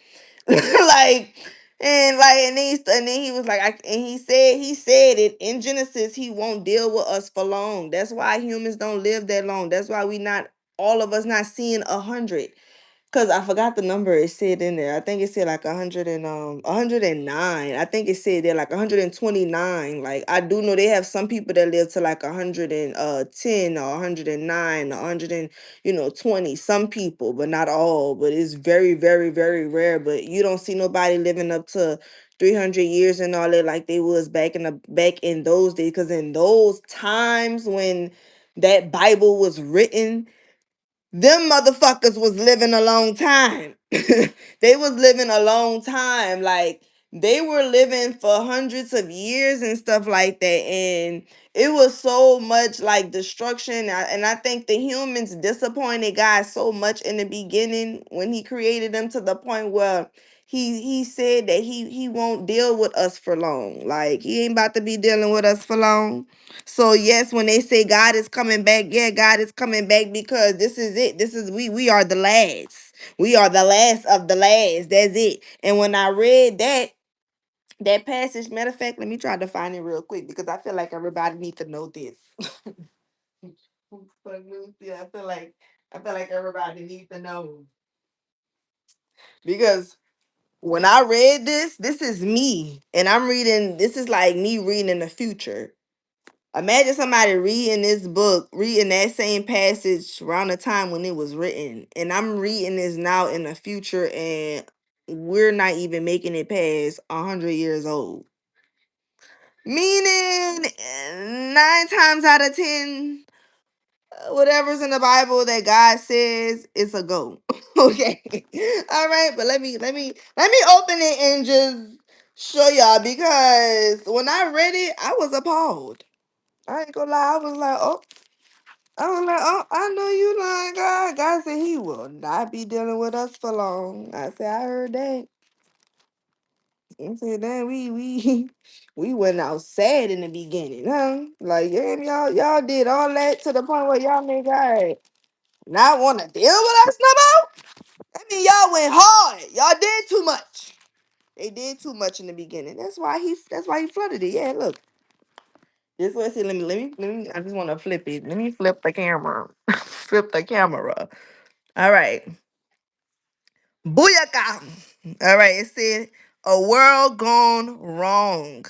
Like, and then he was like, and he said it in Genesis, he won't deal with us for long. That's why humans don't live that long. That's why we not, all of us not seeing 100. Cause I forgot the number it said in there. I think it said like 109. I think it said they're like 129. Like I do know they have some people that live to like 110 or 109 or 20. Some people, but not all. But it's very, very, very rare. But you don't see nobody living up to 300 years and all that like they was back in those days. Cause in those times when that Bible was written, them motherfuckers was living a long time. They was living a long time. Like they were living for hundreds of years and stuff like that, and it was so much like destruction. And I think the humans disappointed God so much in the beginning when he created them, to the point where he said that he won't deal with us for long. Like, he ain't about to be dealing with us for long. So yes, when they say God is coming back, yeah, God is coming back, because this is it. This is we are the last. We are the last of the last. That's it. And when I read that passage, matter of fact, let me try to find it real quick, because I feel like everybody needs to know this. Yeah, I feel like everybody needs to know, because when I read this is me, and I'm reading. This is like me reading in the future. Imagine somebody reading this book, reading that same passage around the time when it was written, and I'm reading this now in the future, and we're not even making it past 100 years old. Meaning, 9 times out of 10, whatever's in the Bible that God says, it's a go. Okay. All right, but let me open it and just show y'all, because when I read it, I was appalled. I ain't gonna lie, I was like, oh, I know you lying, God. God said he will not be dealing with us for long. I said, I heard that. I said, damn, we went out sad in the beginning, huh? Like, yeah, y'all did all that to the point where y'all made God not want to deal with us no more. I mean, y'all went hard. Y'all did too much. They did too much in the beginning. That's why he flooded it. Yeah, look. This way, see, let me. I just want to flip it. Let me flip the camera. Flip the camera. All right. Booyaka. All right. It said, a world gone wrong.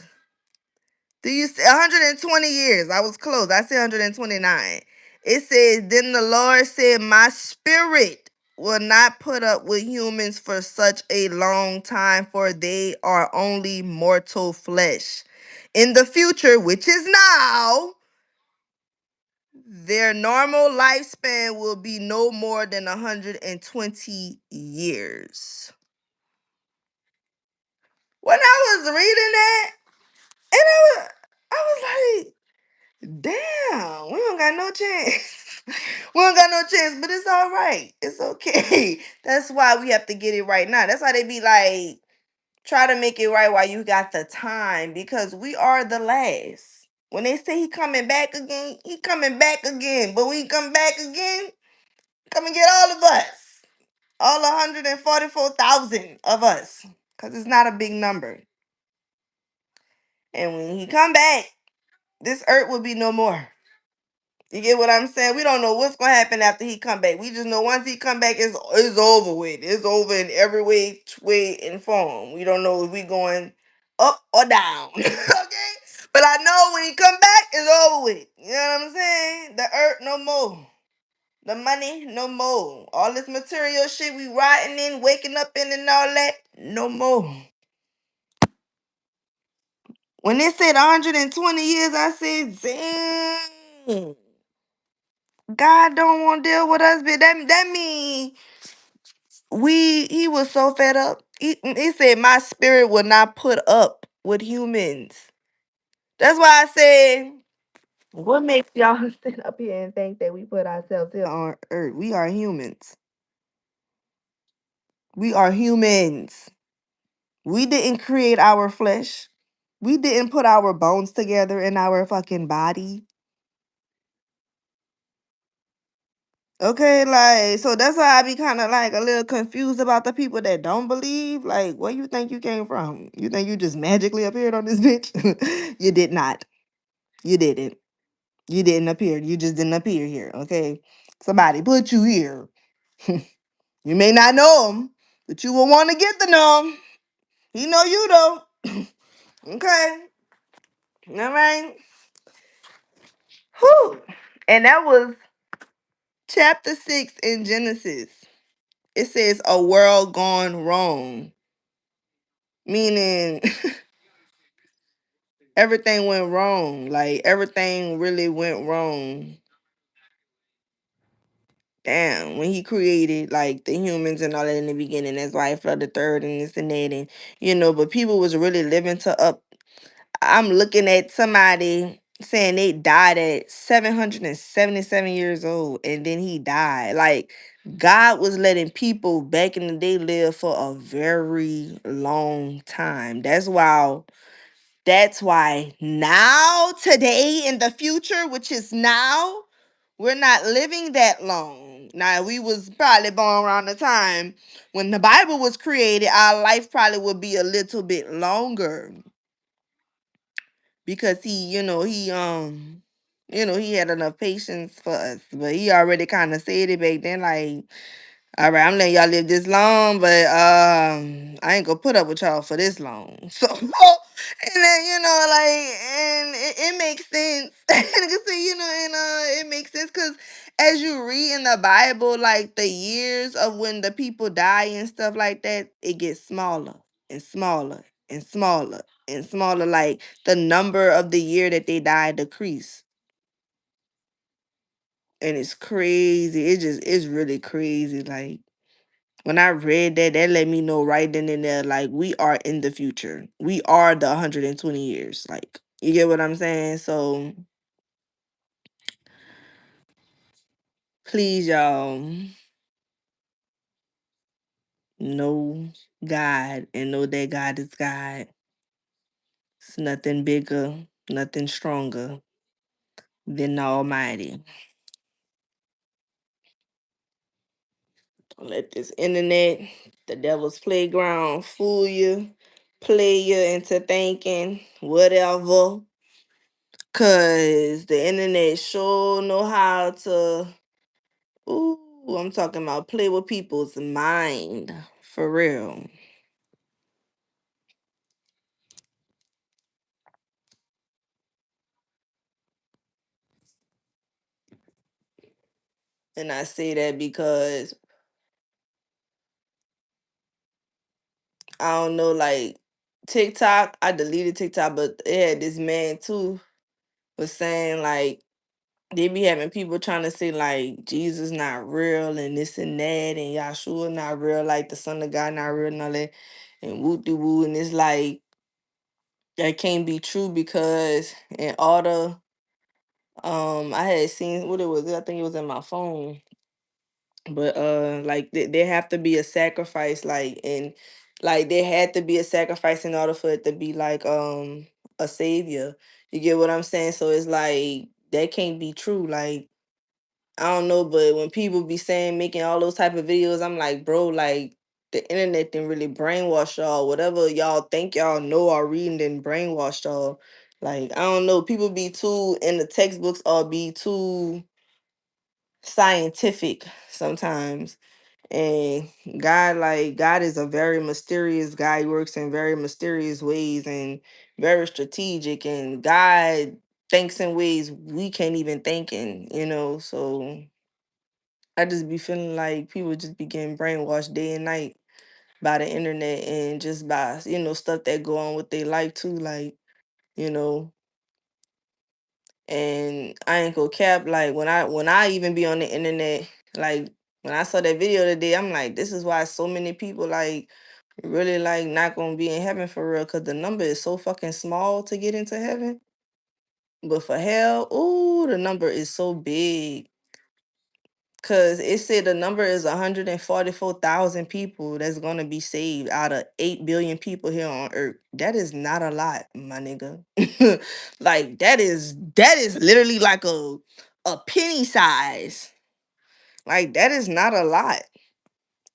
Do you say 120 years? I was close. I said 129. It says, then the Lord said, my spirit will not put up with humans for such a long time, for they are only mortal flesh. In the future, which is now, their normal lifespan will be no more than 120 years. When I was reading that, and I was like, damn, we don't got no chance. We don't got no chance, but it's all right. It's okay. That's why we have to get it right now. That's why they be like, try to make it right while you got the time, because we are the last. When they say he coming back again, he coming back again. But when he come back again, come and get all of us. All 144,000 of us. Because it's not a big number. And when he come back, this earth will be no more. You get what I'm saying? We don't know what's gonna happen after he come back. We just know once he come back, it's over with. It's over in every way and form. We don't know if we going up or down. Okay? But I know when he come back, it's over with. You know what I'm saying? The earth no more. The money no more. All this material shit we riding in, waking up in, and all that, no more. When they said 120 years, I said, dang. God don't want to deal with us, but that mean he was so fed up. He said, my spirit will not put up with humans. That's why I said, what makes y'all sit up here and think that we put ourselves here on earth? We are humans. We are humans. We didn't create our flesh. We didn't put our bones together in our fucking body. Okay, like, so that's why I be kind of like a little confused about the people that don't believe. Like, where you think you came from? You think you just magically appeared on this bitch? You did not. You didn't. You didn't appear. You just didn't appear here. Okay, somebody put you here. You may not know him, but you will want to get to know him. He know you though. Okay, all right. Whew. And that was chapter 6 in Genesis. It says a world gone wrong, meaning everything went wrong. Like, everything really went wrong. damn, when he created like the humans and all that in the beginning, that's why it flooded the third and this and that, and but people was really living to up. I'm looking at somebody saying they died at 777 years old and then he died. Like God was letting people back in the day live for a very long time. That's why now, today, in the future, which is now, we're not living that long. Now, we was probably born around the time when the Bible was created, our life probably would be a little bit longer because he had enough patience for us. But he already kind of said it back then, like, all right, I'm letting y'all live this long, but I ain't gonna put up with y'all for this long. So, and then and it makes sense. And you see, and it makes sense because as you read in the Bible, like the years of when the people die and stuff like that, it gets smaller and smaller and smaller and smaller. Like the number of the year that they die decrease, and it's crazy. It's really crazy, like. When I read that, that let me know right then and there, like, we are in the future. We are the 120 years. Like, you get what I'm saying? So, please, y'all, know God and know that God is God. It's nothing bigger, nothing stronger than the Almighty. Don't let this internet, the devil's playground, fool you, play you into thinking whatever. Cause the internet sure know how to, ooh, I'm talking about play with people's mind. For real. And I say that because I don't know, like TikTok, I deleted TikTok, but it had this man too was saying like they be having people trying to say like Jesus not real and this and that and Yahshua not real, like the Son of God not real and all that and woo de woo, and it's like that can't be true because in order I had seen what it was. I think it was in my phone. But like there have to be a sacrifice, like, and like there had to be a sacrifice in order for it to be like a savior. You get what I'm saying? So it's like that can't be true. Like I don't know, but when people be saying making all those type of videos, I'm like, bro, like the internet didn't really brainwash y'all. Whatever y'all think y'all know or reading didn't brainwash y'all. Like I don't know, people be too in the textbooks or be too scientific sometimes. And God is a very mysterious guy. He works in very mysterious ways and very strategic. And God thinks in ways we can't even think in. So I just be feeling like people just be getting brainwashed day and night by the internet and just by, stuff that go on with their life too. Like, you know, and I ain't gonna cap, like when I even be on the internet, like when I saw that video today, I'm like, this is why so many people like really like not gonna be in heaven for real, because the number is so fucking small to get into heaven. But for hell, ooh, the number is so big. Cause it said the number is 144,000 people that's gonna be saved out of 8 billion people here on earth. That is not a lot, my nigga. Like that is literally like a penny size. Like that is not a lot.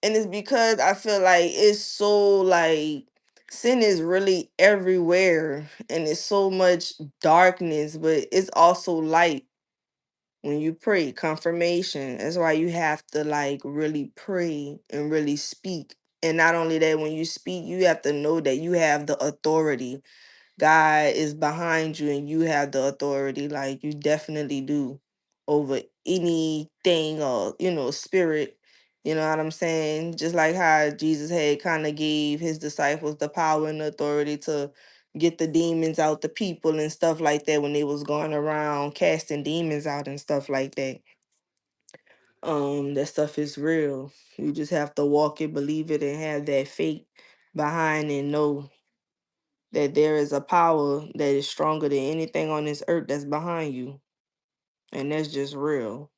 And it's because I feel like it's so like sin is really everywhere and it's so much darkness, but it's also light when you pray. Confirmation. That's why you have to like really pray and really speak. And not only that, when you speak, you have to know that you have the authority. God is behind you and you have the authority. Like you definitely do over anything or, spirit. You know what I'm saying? Just like how Jesus had kind of gave his disciples the power and the authority to get the demons out the people and stuff like that when they was going around casting demons out and stuff like that. that stuff is real. You just have to walk it, believe it, and have that faith behind and know that there is a power that is stronger than anything on this earth that's behind you. And that's just real.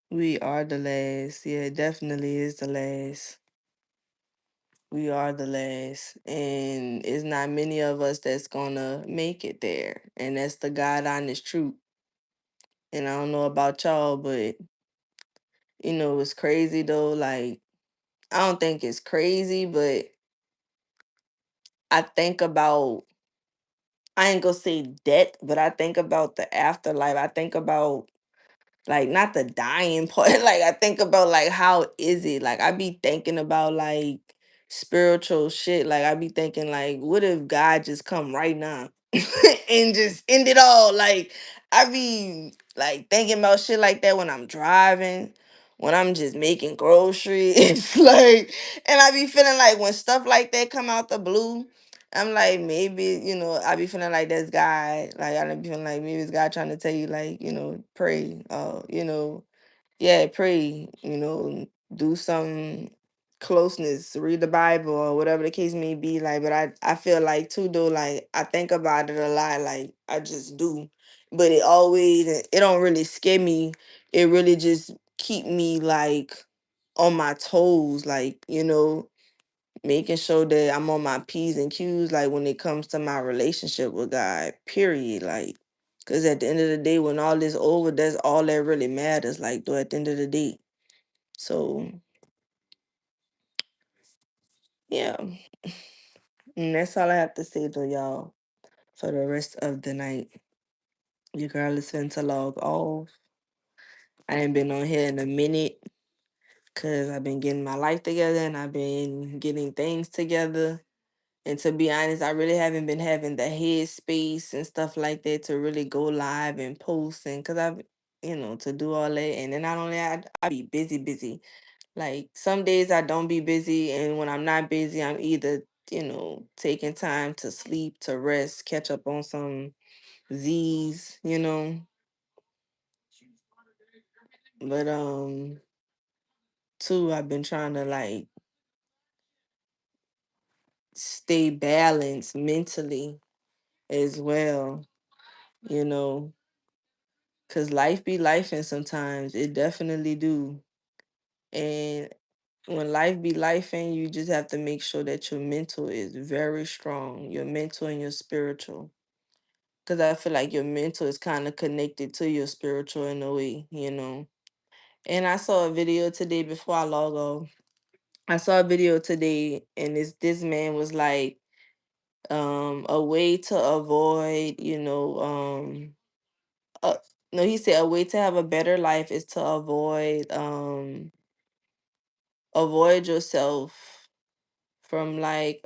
We are the last. Yeah, it definitely is the last. We are the last. And it's not many of us that's gonna make it there. And that's the God honest truth. And I don't know about y'all, but it's crazy though. Like, I don't think it's crazy, but I think about, I ain't gonna say death, but I think about the afterlife. I think about, like, not the dying part. Like, I think about, like, how is it? Like, I be thinking about, like, spiritual shit. Like, I be thinking, like, what if God just come right now and just end it all? Like, I be, like, thinking about shit like that when I'm driving, when I'm just making groceries. Like, and I be feeling like when stuff like that come out the blue, I'm like, maybe, I be feeling like that's God. Like, I be feeling like maybe it's God trying to tell you, like, pray, yeah, pray, do some closeness, read the Bible or whatever the case may be. Like, but I feel like too, though, like, I think about it a lot, like, I just do. But it don't really scare me. It really just keep me, like, on my toes, like, making sure that I'm on my P's and Q's, like when it comes to my relationship with God, period. Like, because at the end of the day, when all this over, that's all that really matters, like, though, at the end of the day. So, yeah. And that's all I have to say, though, y'all, for the rest of the night. Your girl is finna to log off. I ain't been on here in a minute because I've been getting my life together and I've been getting things together. And to be honest, I really haven't been having the headspace and stuff like that to really go live and post, and because I've, to do all that. And then not only I be busy, busy. Like, some days I don't be busy, and when I'm not busy, I'm either, taking time to sleep, to rest, catch up on some Z's. But too, I've been trying to, like, stay balanced mentally as well, you know. Cause life be life, and sometimes it definitely do. And when life be life, and you just have to make sure that your mental is very strong, your mental and your spiritual. Cause I feel like your mental is kind of connected to your spiritual in a way. And I saw a video today before I log off. I saw a video today, and this man was like, a way to avoid, uh, no, he said a way to have a better life is to avoid yourself from, like,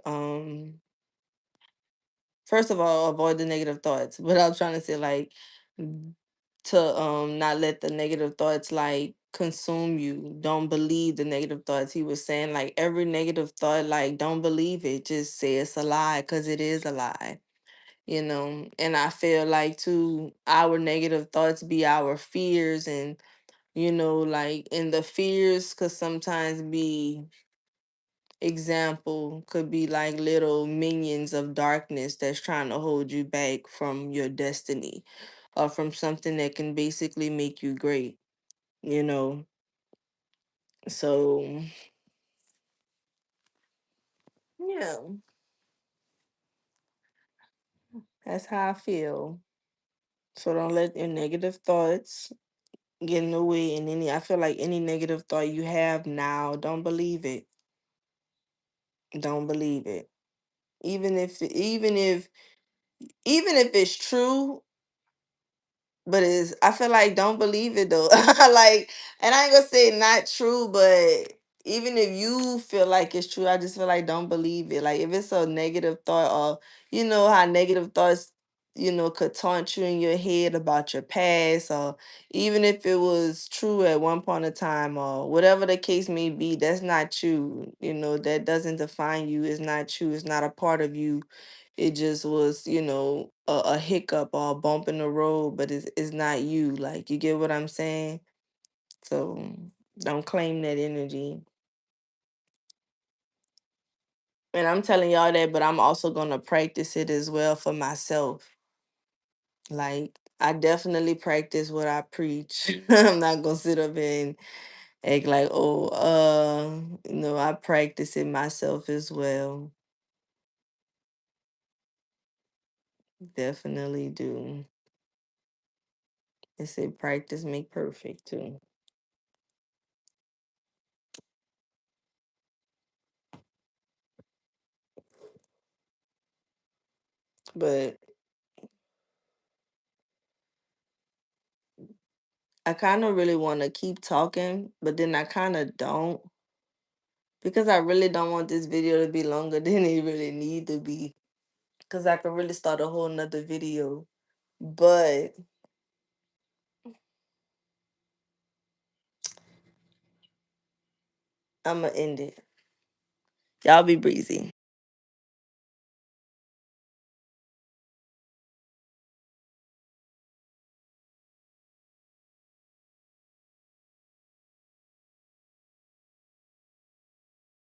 first of all, avoid the negative thoughts. But I was trying to say, like, to not let the negative thoughts, like, consume you. Don't believe the negative thoughts. He was saying, like, every negative thought, like, don't believe it. Just say it's a lie, because it is a lie. And I feel like, too, our negative thoughts be our fears, and like, in the fears could sometimes be, example, could be like little minions of darkness that's trying to hold you back from your destiny, or from something that can basically make you great, you know. So, yeah, that's how I feel. So don't let your negative thoughts get in the way. And I feel like any negative thought you have now, don't believe it. Don't believe it. Even if it's true, but I feel like, don't believe it, though. Like, and I ain't gonna say not true, but even if you feel like it's true, I just feel like, don't believe it. Like, if it's a negative thought, or how negative thoughts could taunt you in your head about your past, or even if it was true at one point in time, or whatever the case may be, that's not you. That doesn't define you. It's not you. It's not a part of you. It just was, a hiccup or a bump in the road, but it's not you. Like, you get what I'm saying? So don't claim that energy. And I'm telling y'all that, but I'm also gonna practice it as well for myself. Like, I definitely practice what I preach. I'm not gonna sit up and act like, oh, I practice it myself as well. Definitely do. They say practice make perfect too. But I kind of really want to keep talking, but then I kind of don't, because I really don't want this video to be longer than it really need to be. Because I could really start a whole nother video. But I'm going to end it. Y'all be breezy.